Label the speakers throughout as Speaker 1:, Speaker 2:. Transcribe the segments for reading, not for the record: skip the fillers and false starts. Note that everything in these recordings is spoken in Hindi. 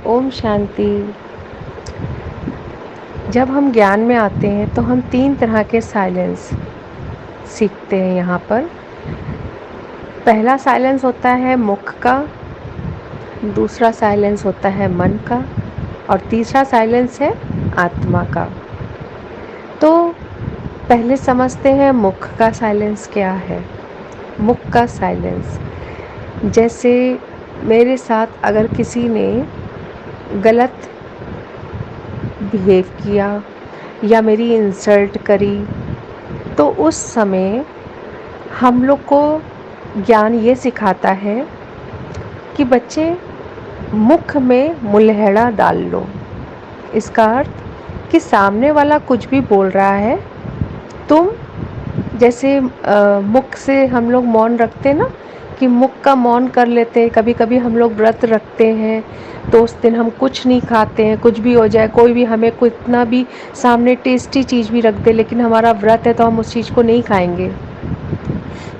Speaker 1: ओम शांति। जब हम ज्ञान में आते हैं तो हम 3 तरह के साइलेंस सीखते हैं यहाँ पर। पहला साइलेंस होता है मुख का, दूसरा साइलेंस होता है मन का और तीसरा साइलेंस है आत्मा का। तो पहले समझते हैं मुख का साइलेंस क्या है। मुख का साइलेंस, जैसे मेरे साथ अगर किसी ने गलत बिहेव किया या मेरी इंसल्ट करी, तो उस समय हम लोग को ज्ञान ये सिखाता है कि बच्चे मुख में मुलहड़ा डाल लो। इसका अर्थ कि सामने वाला कुछ भी बोल रहा है, तुम जैसे मुख से हम लोग मौन रखते ना, कि मुख का मौन कर लेते हैं। कभी कभी हम लोग व्रत रखते हैं तो उस दिन हम कुछ नहीं खाते हैं, कुछ भी हो जाए, कोई भी हमें कितना भी सामने टेस्टी चीज़ भी रख दे, लेकिन हमारा व्रत है तो हम उस चीज़ को नहीं खाएंगे।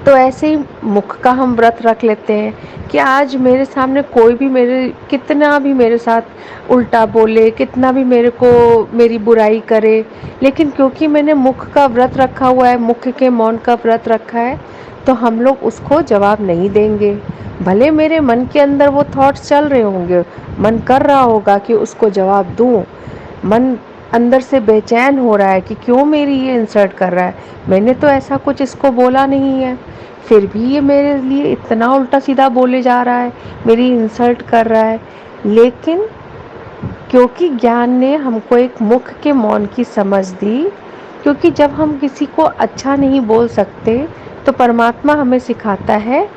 Speaker 1: तो ऐसे ही मुख का हम व्रत रख लेते हैं कि आज मेरे सामने कोई भी कितना भी मेरे साथ उल्टा बोले, कितना भी मेरी बुराई करे, लेकिन क्योंकि मैंने मुख का व्रत रखा हुआ है, मुख के मौन का व्रत रखा है, तो हम लोग उसको जवाब नहीं देंगे। भले मेरे मन के अंदर वो थॉट्स चल रहे होंगे, मन कर रहा होगा कि उसको जवाब दूं, मन अंदर से बेचैन हो रहा है कि क्यों मेरी ये इंसल्ट कर रहा है, मैंने तो ऐसा कुछ इसको बोला नहीं है, फिर भी ये मेरे लिए इतना उल्टा सीधा बोले जा रहा है, मेरी इंसल्ट कर रहा है। लेकिन क्योंकि ज्ञान ने हमको एक मुख के मौन की समझ दी, क्योंकि जब हम किसी को अच्छा नहीं बोल सकते तो परमात्मा हमें सिखाता है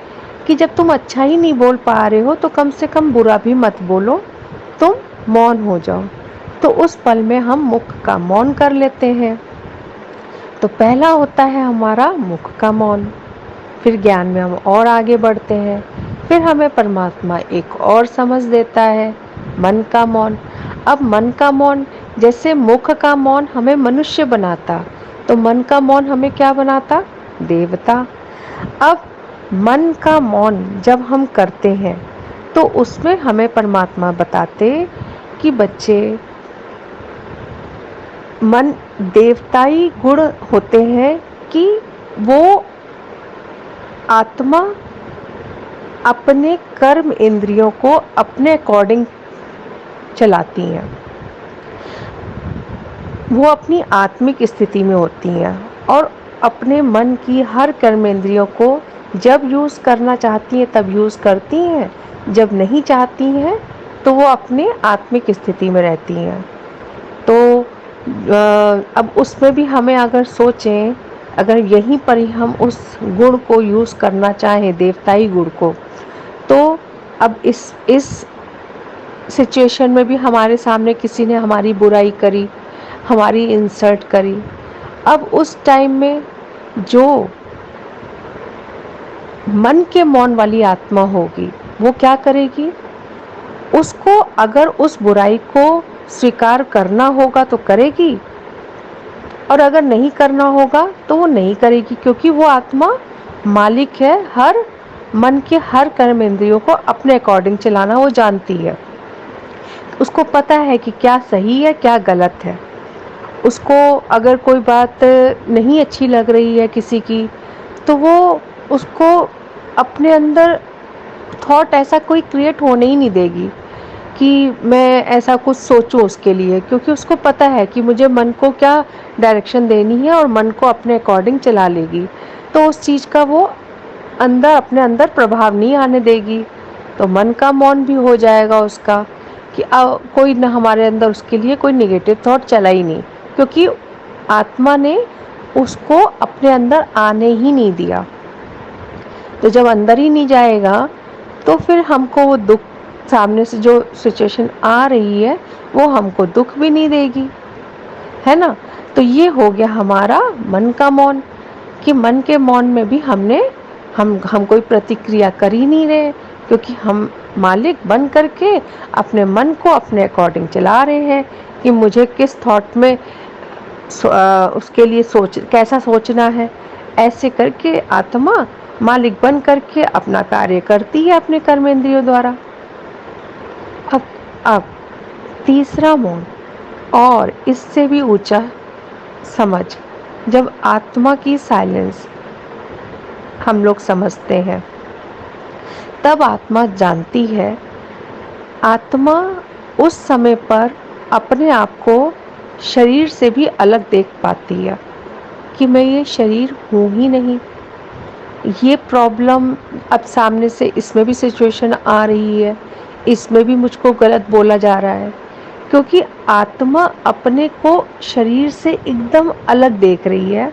Speaker 1: कि जब तुम अच्छा ही नहीं बोल पा रहे हो तो कम से कम बुरा भी मत बोलो, तुम मौन हो जाओ। तो उस पल में हम मुख का मौन कर लेते हैं। तो पहला होता है हमारा मुख का मौन। फिर ज्ञान में हम और आगे बढ़ते हैं, फिर हमें परमात्मा एक और समझ देता है, मन का मौन। अब मन का मौन, जैसे मुख का मौन हमें मनुष्य बनाता, तो मन का मौन हमें क्या बनाता? देवता। अब मन का मौन जब हम करते हैं तो उसमें हमें परमात्मा बताते कि बच्चे, मन देवताई गुण होते हैं कि वो आत्मा अपने कर्म इंद्रियों को अपने अकॉर्डिंग चलाती हैं। वो अपनी आत्मिक स्थिति में होती हैं और अपने मन की हर कर्म इंद्रियों को जब यूज़ करना चाहती हैं तब यूज़ करती हैं, जब नहीं चाहती हैं तो वो अपने आत्मिक स्थिति में रहती हैं। तो अब उसमें भी हमें अगर सोचें, अगर यहीं पर ही हम उस गुण को यूज़ करना चाहें, देवताई गुण को, तो अब इस सिचुएशन में भी हमारे सामने किसी ने हमारी बुराई करी, हमारी इंसल्ट करी। अब उस टाइम में जो मन के मौन वाली आत्मा होगी वो क्या करेगी? उसको अगर उस बुराई को स्वीकार करना होगा तो करेगी, और अगर नहीं करना होगा तो वो नहीं करेगी, क्योंकि वो आत्मा मालिक है हर मन के हर कर्म इंद्रियों को अपने अकॉर्डिंग चलाना वो जानती है। उसको पता है कि क्या सही है क्या गलत है। उसको अगर कोई बात नहीं अच्छी लग रही है किसी की, तो वो उसको अपने अंदर थॉट ऐसा कोई क्रिएट होने ही नहीं देगी कि मैं ऐसा कुछ सोचूं उसके लिए, क्योंकि उसको पता है कि मुझे मन को क्या डायरेक्शन देनी है और मन को अपने अकॉर्डिंग चला लेगी, तो उस चीज़ का वो अपने अंदर प्रभाव नहीं आने देगी। तो मन का मौन भी हो जाएगा उसका कि कोई न हमारे अंदर उसके लिए कोई नेगेटिव थॉट चला ही नहीं, क्योंकि आत्मा ने उसको अपने अंदर आने ही नहीं दिया। तो जब अंदर ही नहीं जाएगा तो फिर हमको वो दुख, सामने से जो सिचुएशन आ रही है वो हमको दुख भी नहीं देगी, है ना। तो ये हो गया हमारा मन का मौन, कि मन के मौन में भी हम कोई प्रतिक्रिया कर ही नहीं रहे, क्योंकि हम मालिक बन करके अपने मन को अपने अकॉर्डिंग चला रहे हैं कि मुझे किस थॉट में उसके लिए कैसा सोचना है। ऐसे करके आत्मा मालिक बन करके अपना कार्य करती है अपने कर्मेंद्रियों द्वारा। अब तीसरा मौन और इससे भी ऊंचा समझ, जब आत्मा की साइलेंस हम लोग समझते हैं, तब आत्मा जानती है। आत्मा उस समय पर अपने आप को शरीर से भी अलग देख पाती है कि मैं ये शरीर हूँ ही नहीं। ये प्रॉब्लम अब सामने से इसमें भी सिचुएशन आ रही है, इसमें भी मुझको गलत बोला जा रहा है, क्योंकि आत्मा अपने को शरीर से एकदम अलग देख रही है।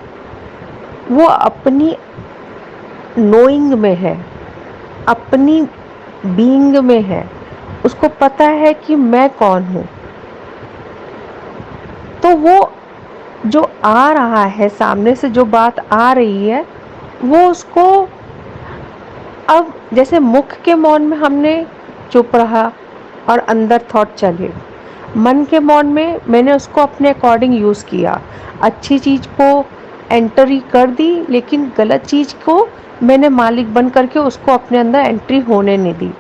Speaker 1: वो अपनी नोइंग में है, अपनी बीइंग में है। उसको पता है कि मैं कौन हूँ। तो वो जो आ रहा है सामने से, जो बात आ रही है, वो उसको अब जैसे मुख के मौन में हमने चुप रहा और अंदर थॉट चले, मन के मौन में मैंने उसको अपने अकॉर्डिंग यूज़ किया, अच्छी चीज़ को एंट्री कर दी, लेकिन गलत चीज़ को मैंने मालिक बन करके उसको अपने अंदर एंट्री होने नहीं दी।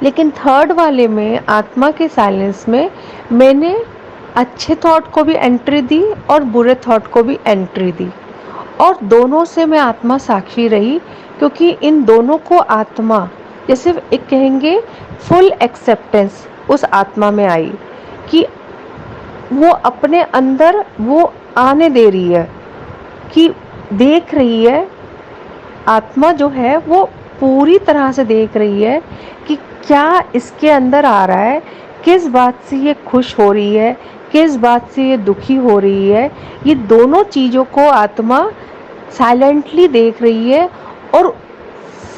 Speaker 1: लेकिन थर्ड वाले में, आत्मा के साइलेंस में, मैंने अच्छे थॉट को भी एंट्री दी और बुरे थॉट को भी एंट्री दी, और दोनों से मैं आत्मा साक्षी रही, क्योंकि इन दोनों को आत्मा, जैसे एक कहेंगे फुल एक्सेप्टेंस उस आत्मा में आई कि वो अपने अंदर वो आने दे रही है, कि देख रही है। आत्मा जो है वो पूरी तरह से देख रही है कि क्या इसके अंदर आ रहा है, किस बात से ये खुश हो रही है, किस बात से ये दुखी हो रही है। ये दोनों चीज़ों को आत्मा साइलेंटली देख रही है और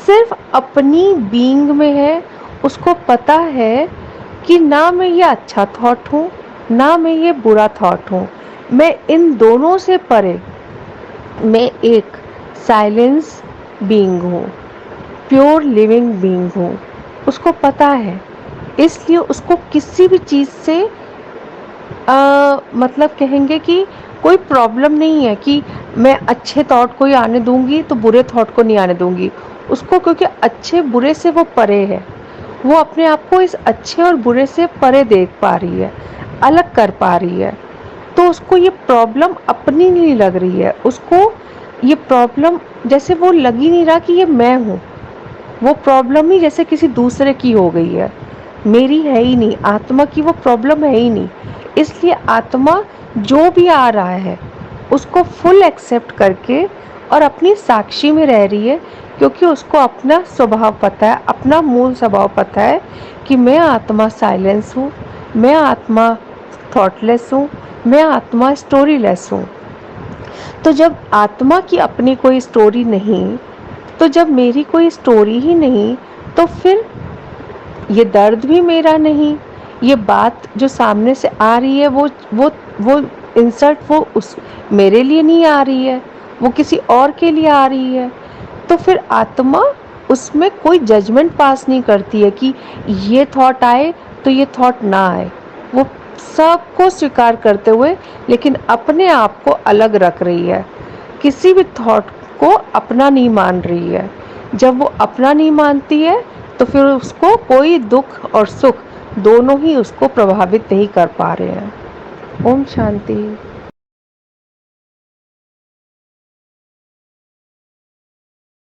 Speaker 1: सिर्फ अपनी बीइंग में है। उसको पता है कि ना मैं ये अच्छा थॉट हूँ, ना मैं ये बुरा थॉट हूँ, मैं इन दोनों से परे, मैं एक साइलेंस बीइंग हूँ, प्योर लिविंग बीइंग हूँ। उसको पता है, इसलिए उसको किसी भी चीज़ से मतलब कहेंगे कि कोई प्रॉब्लम नहीं है कि मैं अच्छे थॉट को ही आने दूंगी तो बुरे थॉट को नहीं आने दूंगी। उसको, क्योंकि अच्छे बुरे से वो परे है, वो अपने आप को इस अच्छे और बुरे से परे देख पा रही है, अलग कर पा रही है। तो उसको ये प्रॉब्लम अपनी नहीं लग रही है, उसको ये प्रॉब्लम जैसे वो लग ही नहीं रहा कि ये मैं हूँ। वो प्रॉब्लम ही जैसे किसी दूसरे की हो गई है, मेरी है ही नहीं। आत्मा की वो प्रॉब्लम है ही नहीं। इसलिए आत्मा जो भी आ रहा है उसको फुल एक्सेप्ट करके और अपनी साक्षी में रह रही है, क्योंकि उसको अपना स्वभाव पता है, अपना मूल स्वभाव पता है कि मैं आत्मा साइलेंस हूँ, मैं आत्मा थॉटलेस हूँ, मैं आत्मा स्टोरीलेस हूँ। तो जब आत्मा की अपनी कोई स्टोरी नहीं, तो जब मेरी कोई स्टोरी ही नहीं, तो फिर ये दर्द भी मेरा नहीं। ये बात जो सामने से आ रही है वो इंसल्ट वो उस मेरे लिए नहीं आ रही है, वो किसी और के लिए आ रही है। तो फिर आत्मा उसमें कोई जजमेंट पास नहीं करती है कि ये थॉट आए तो ये थॉट ना आए। वो सबको स्वीकार करते हुए लेकिन अपने आप को अलग रख रही है, किसी भी थॉट को अपना नहीं मान रही है। जब वो अपना नहीं मानती है तो फिर उसको कोई दुख और सुख दोनों ही उसको प्रभावित नहीं कर पा रहे हैं। ओम शांति।